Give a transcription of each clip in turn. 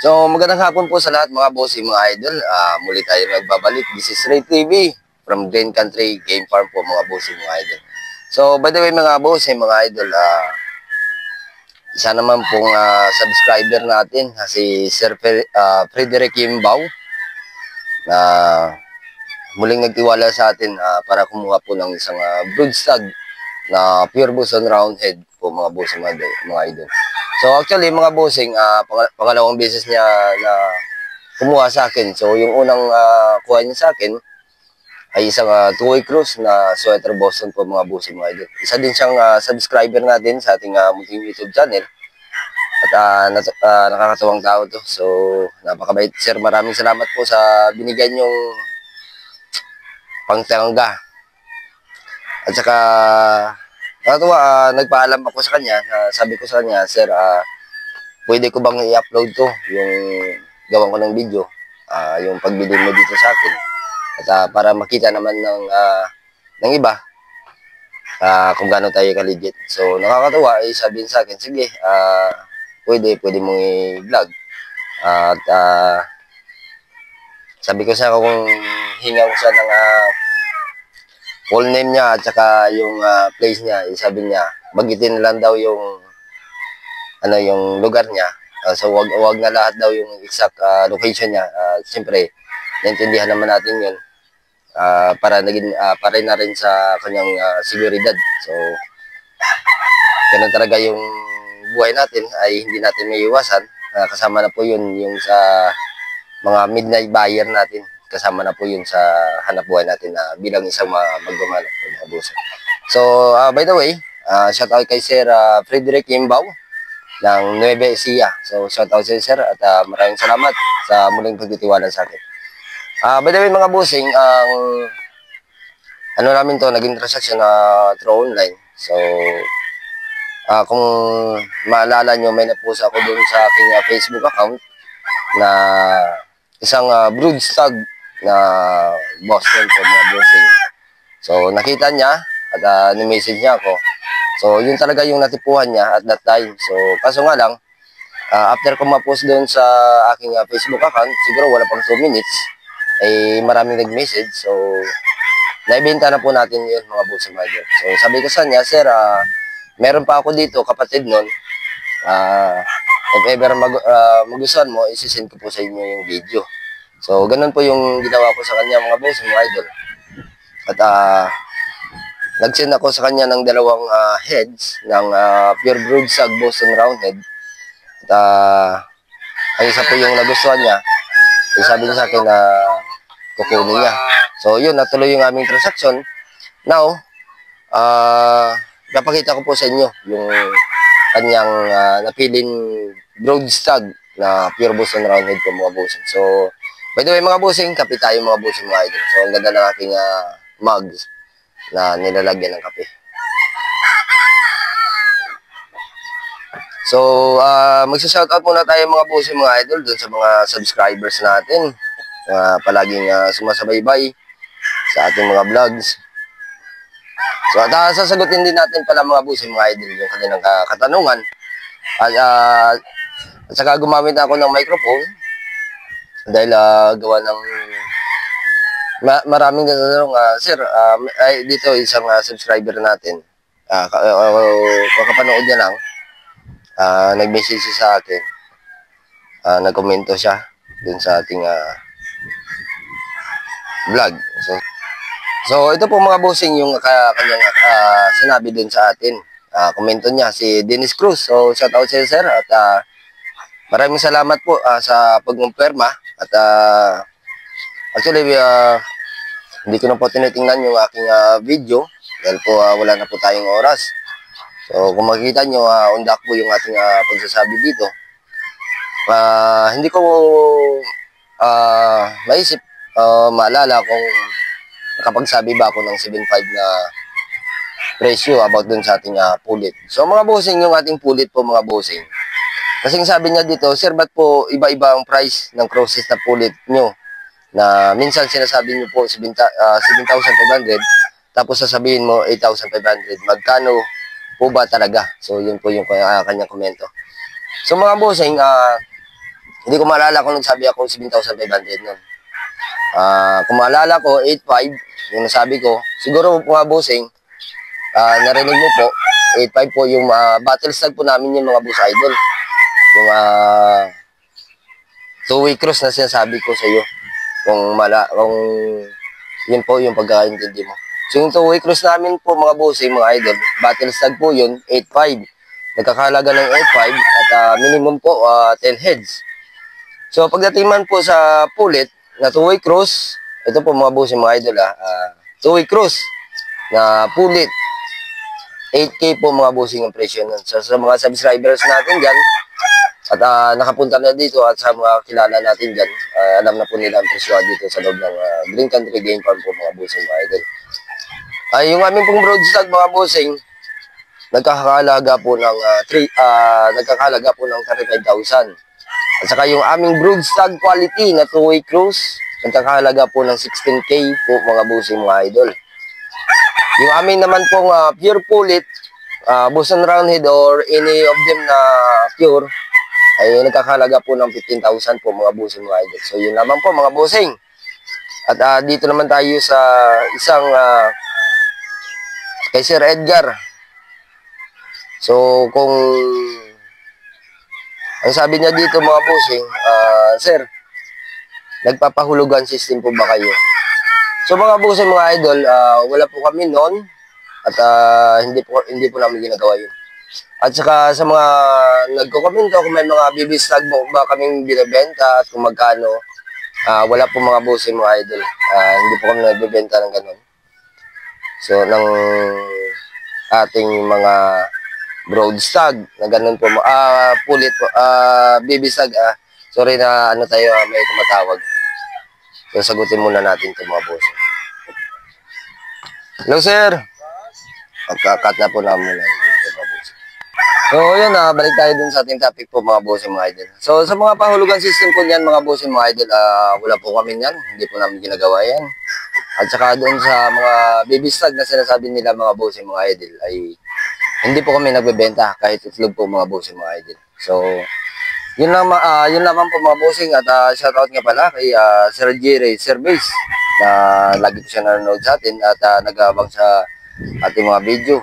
So, magandang hapon po sa lahat mga bossing, mga idol. Muli tayo nagbabalik. This is Ray TV from Green Country Game Farm po mga bossing, mga idol. So, by the way mga bossing, mga idol, isa naman pong subscriber natin, si Sir Frederick Yimbaw, na muling nagtiwala sa atin para kumuha po ng isang broodstag na pure Boston Roundhead po mga bossing, mga idol. So actually mga bossing, pangalawang beses niya na kumuha sa akin. So yung unang kuha niya sa akin ay isang two-way cruise na sweater Boston po mga bossing, mga idol. Isa din siyang subscriber natin sa ating munting YouTube channel. At nakakatuwang tao to. So napakabait sir. Maraming salamat po sa binigay niyong pangtangga. At saka nakatuwa, nagpaalam ako sa kanya, sabi ko sa kanya, sir, pwede ko bang i-upload to, yung gawan ko ng video, yung pagbili mo dito sa akin. At para makita naman ng iba, kung gaano tayo ka-legit. So, nakakatuwa, sabi sa akin, sige, pwede mong i-vlog. At sabi ko sa kung hinga ko siya ng full name niya at saka yung place niya, sabi niya, bagitin lang daw yung yung lugar niya. So wag na lahat daw yung exact location niya. Siyempre, naintindihan naman natin 'yun. Para na rin sa kanyang seguridad. So ganun talaga yung buhay natin, ay hindi natin maiiwasan. Kasama na po 'yun yung sa mga midnight buyer natin. Kasama na po yun sa hanap buhay natin bilang isang magmamanok mga boss. So, by the way, shout out kay Sir Frederick Yimbaw ng Nueva Ecija. So, shout out sa Sir at maraming salamat sa muling pagtitiwala sa akin. By the way, mga bossing, ano namin to, naging transaction through online. So, kung maalala nyo, may napost ako dun sa aking Facebook account na isang broodstag na Boston po mga bossing. So nakita niya at ni-message niya ako. So yun talaga yung natipuhan niya at that time. So kaso nga lang, after ko ma-post doon sa aking Facebook account, siguro wala pang 2 minutes, ay maraming nag-message. So naibenta na po natin yun mga bossing, mga idol. So sabi ko sa niya, sir, meron pa ako dito, kapatid nun. If ever magustuhan mo, isi-send ko po sa inyo yung video. So, ganun po yung ginawa ko sa kanya mga boss, mga idol. At nag-send ako sa kanya ng dalawang heads ng pure broodstag Boston Roundhead. At ang isa po yung nagustuhan niya. Sabi niya sa akin na kukunin niya. So, yun, natuloy yung aming transaction. Now, napakita ko po sa inyo yung kanyang napiling broodstag na pure Boston Roundhead po mga bossing. So, by the way mga bossing, kape tayo mga bossing, mga idol. So, ang ganda ng aking mug na nilalagyan ng kape. So, magsa-shoutout muna tayo mga bossing, mga idol, dun sa mga subscribers natin. Palaging sumasabaybay sa ating mga vlogs. So, at sasagutin din natin pala mga bossing, mga idol, yung kanilang katanungan. At saka gumamit ako ng microphone dahil gawa ng maraming nagtatanong, sir, dito isang subscriber natin, kakapanood niya lang, nag-message sa akin, nag-komento siya dun sa ating vlog. So ito po mga bossing yung kanyang sinabi dun sa atin. Komento niya si Dennis Cruz. So shout out sa sir at maraming salamat po sa pagkumpirma. At actually, hindi ko na po tinitingnan yung aking video dahil po wala na po tayong oras. So, kung makikita nyo, undak po yung ating pagsasabi dito. Hindi ko maisip, maalala kung nakapagsabi ba ako ng 7.5 na presyo about dun sa ating pulit. So, mga bossing, yung ating pulit po mga bossing. Kasi sabi niya dito, sir, ba't po iba-iba ang price ng crosses na pulit nyo? Na minsan sinasabi nyo po 7,500, tapos sasabihin mo 8,500. Magkano po ba talaga? So, yun po yung kanyang komento. So, mga bossing, Hindi ko maalala kung nagsabi ako 7,500 nun. Kung maalala ko, 8,500, yung nasabi ko. Siguro mga bossing, narinig mo po, 8,500 po yung battle stag po namin yung mga boss idol. Yung 2-way cross na sinasabi ko sa iyo. Kung yun po yung pagkakaintindi mo. So yung 2-way cross namin po mga bossing, mga idol, battle stag po yun, 8,500. Nagkakalaga ng 8,500 at minimum po 10 heads. So pagdating man po sa pulit na 2-way cross, ito po mga bossing, mga idol, 2-way cross na pulit, 8K po mga bossing ang presyo nun. So sa mga subscribers natin dyan, at nakapunta na dito at sa mga kilala natin dyan, alam na po nila ang presyo dito sa loob ng Green Country Game Farm po mga bossing, mga idol. Yung aming pong broadstag mga bossing, nagkakahalaga po ng 35,000. At saka yung aming broodstag quality na 2-way cross, nagkakahalaga po ng 16K po mga bossing, mga idol. Yung amin naman pong pure pulit, Boston Roundhead or any of them na pure, ay nagkakahalaga po ng 15,000 po mga bossing, mga idol. So yun naman po mga bossing. At dito naman tayo sa isang kay Sir Edgar. So kung ang sabi niya dito mga bossing, sir, nagpapahulugan system po ba kayo? So mga bossing, mga idol, wala po kami noon at hindi po namin ginagawa yun. At saka sa mga nagko-komento kung may mga bibistag ba kaming binibenta at kung magkano, wala po mga bossing, mga idol. Hindi po kami nagbebenta ng ganun. So ng ating mga broadstag na ganun po, pulit po, bibistag, sorry na ano tayo, may tumatawag. So sagutin muna natin ito mga bossing. Hello sir, magkakat na po namin mga bossing. So yun, balik tayo dun sa ating topic po mga bossing, mga idol. So sa mga pahulugan system po niyan mga bossing, mga idol, wala po kami yan, hindi po namin ginagawa yan. At saka doon sa mga bibistag na sinasabi nila mga bossing, mga idol, ay hindi po kami nagbebenta kahit itlog po mga bossing, mga idol. So yun naman po mga bossing, at shoutout nga pala kay Sir Jerry Service na lagi po siya nanonood sa atin at nag-aabang sa ating mga video.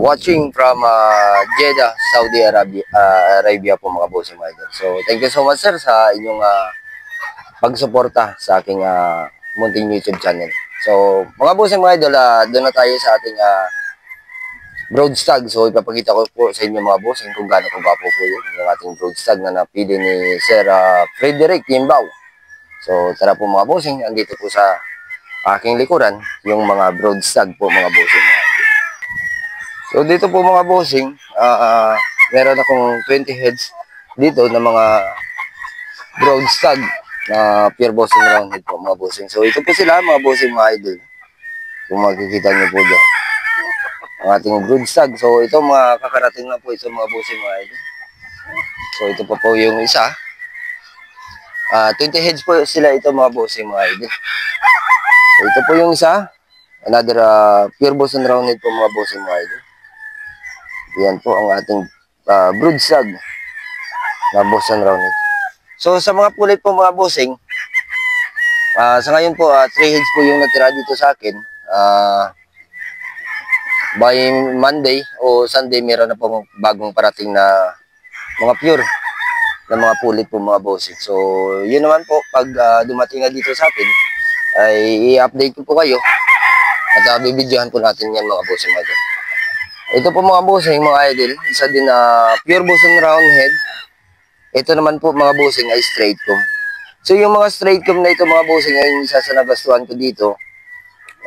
Watching from Jeddah, Saudi Arabia po mga bossing, mga idol. So thank you so much sir sa inyong pagsuporta sa aking munting YouTube channel. So mga bossing, mga idol, doon na tayo sa ating broadstag. So ipapakita ko po sa inyo mga bossing kung gaano kagwapo po yun yung ating broadstag na napili ni Sir Frederick Yimbaw. So tara po mga bossing, andito po sa aking likuran yung mga broadstag po mga bossing. So dito po mga bossing, meron akong 20 heads dito na mga broadstag na pure Boston Roundhead po mga bossing. So ito po sila mga bossing, mga idol. Kung makikita nyo po dyan ang ating broodstag. So ito mga kakarating na po ito mga bossing, mga idol. So ito po yung isa. 20 heads po sila ito mga bossing, mga idol. So ito po yung isa. Another pure Boston Roundhead po mga bossing, mga idol. Yan po ang ating broodstag na Boston Roundhead. So sa mga pulit po mga bossing, sa ngayon po 3 heads po yung natira dito sa akin. By Monday o Sunday meron na po bagong parating na mga pure na mga pulit po mga bossing. So yun naman po, pag dumating na dito sa akin ay i-update ko po kayo at bibidyohan po natin yan mga bossing, mga idol. Ito po mga bossing, mga idol, isa din na pure Boston Roundhead. Ito naman po mga bossing ay straight comb. So yung mga straight comb na ito mga bossing ay isa sa nagustuhan ko dito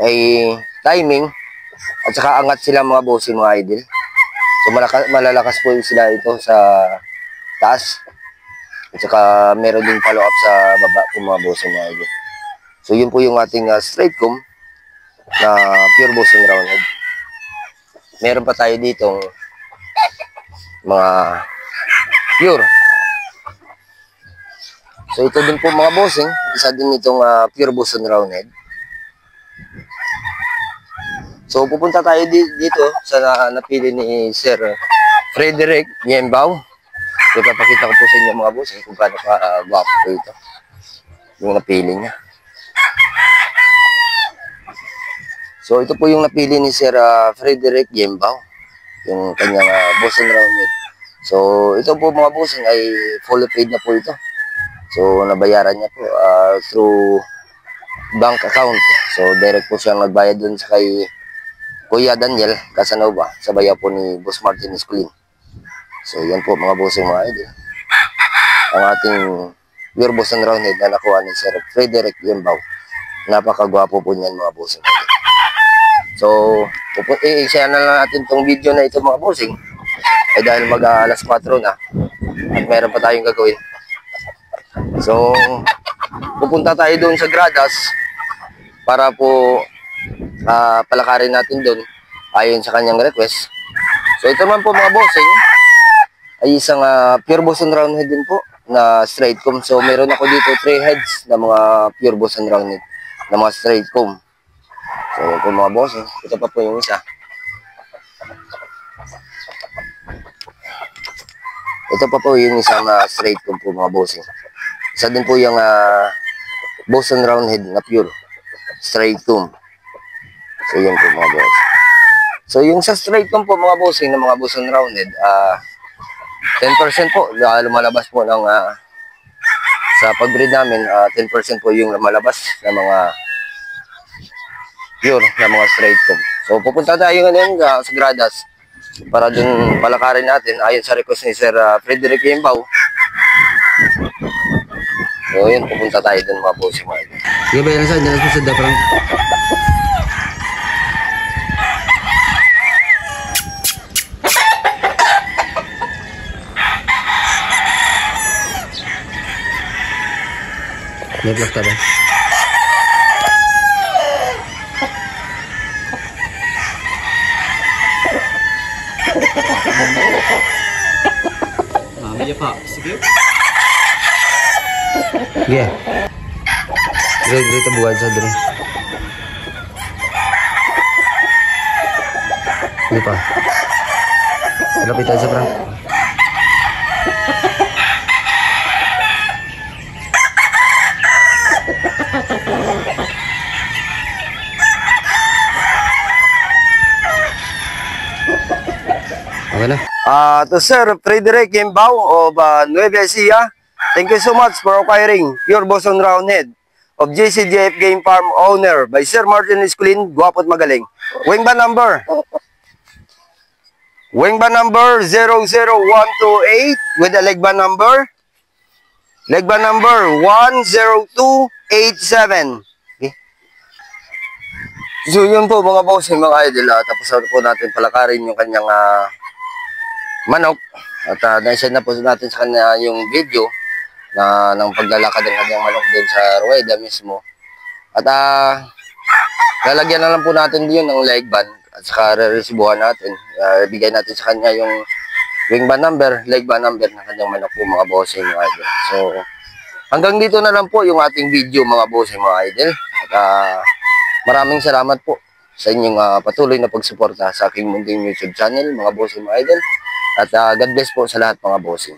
ay timing at saka angat sila mga bossing, mga idol. So malalakas po sila ito sa taas at saka meron din follow up sa baba po mga bossing, mga idol. So yun po yung ating straight comb na pure Boston Roundhead. Meron pa tayo ditong mga pure. So ito din po mga bossing, isa din itong pure Boston Roundhead. So pupunta tayo dito sa napili ni Sir Frederick Yimbaw. So ipapakita ko po sa inyo mga bossing kung gaano ka-gwapo po ito. Yung napili niya. So ito po yung napili ni Sir Frederick Yembao, yung kanyang Boston Roundhead. So ito po mga bossing ay fully paid na po ito. So nabayaran niya po through bank account. So direct po siyang nagbayad dun sa kay Kuya Daniel Casanova sa bayaw po ni Boss Martin Esculin. So yan po mga bossing mga idol. Ang ating pure Boston Roundhead na nakuha ni Sir Frederick Yembao. Napakagwapo po niyan mga bossing. So, i-share na lang natin tong video na ito mga bossing. Ay dahil alas 4 na at meron pa tayong gagawin. So, pupunta tayo doon sa Gradas para po palakarin natin doon ayon sa kanyang request. So, ito naman po mga bossing ay isang pure Boston Roundhead din po na straight comb. So, meron ako dito 3 heads na mga pure Boston Roundhead na mga straight comb. So, yun po mga bossing. Ito pa po yung isa. Ito pa po yung isang straight comb po mga bossing. Isa din po yung Boston Roundhead na pure straight comb. So, yun po mga bossing. So, yung sa straight comb po mga bossing na mga Boston Roundhead, 10% po lumalabas po ng sa pag-breed namin, 10% po yung lumalabas na mga pure na mga straight comb. So pupunta tayo ngayon sa Gradas para dun palakarin natin ayon sa request ni Sir Frederick Yembao. So yun, pupunta tayo dun mga bossing mga idol. Sige ba yan saan? Diyan sa daprang. May plak ba? Medyo pa. Sige. Sige. Dire buwan sa dire. Hindi pa. Lapit tayo sa prang. Okay na. To Sir Frederick Yembao of Nueva Ecija, thank you so much for acquiring pure Boston Roundhead of JCJF Game Farm owner by Sir Martin Esculin, guwapo at magaling. Wingban number 00128 with a legban number 10287. Okay. So yun po mga bossing mga idol, tapos po natin palakarin yung kanyang manok at na-send na po natin sa kanya yung video na ng paglalakad ng kanyang manok doon sa rueda mismo. At lalagyan na lang po natin din ng leg band at saka re-resibuhan natin. Ibigay natin sa kanya yung wing band number, leg band number ng kanyang manok po mga bossing mga idol. So hanggang dito na lang po yung ating video mga bossing mga idol. At maraming salamat po sa inyong patuloy na pagsuporta sa aking munting YouTube channel mga bossing mga idol. At God bless po sa lahat mga bossing.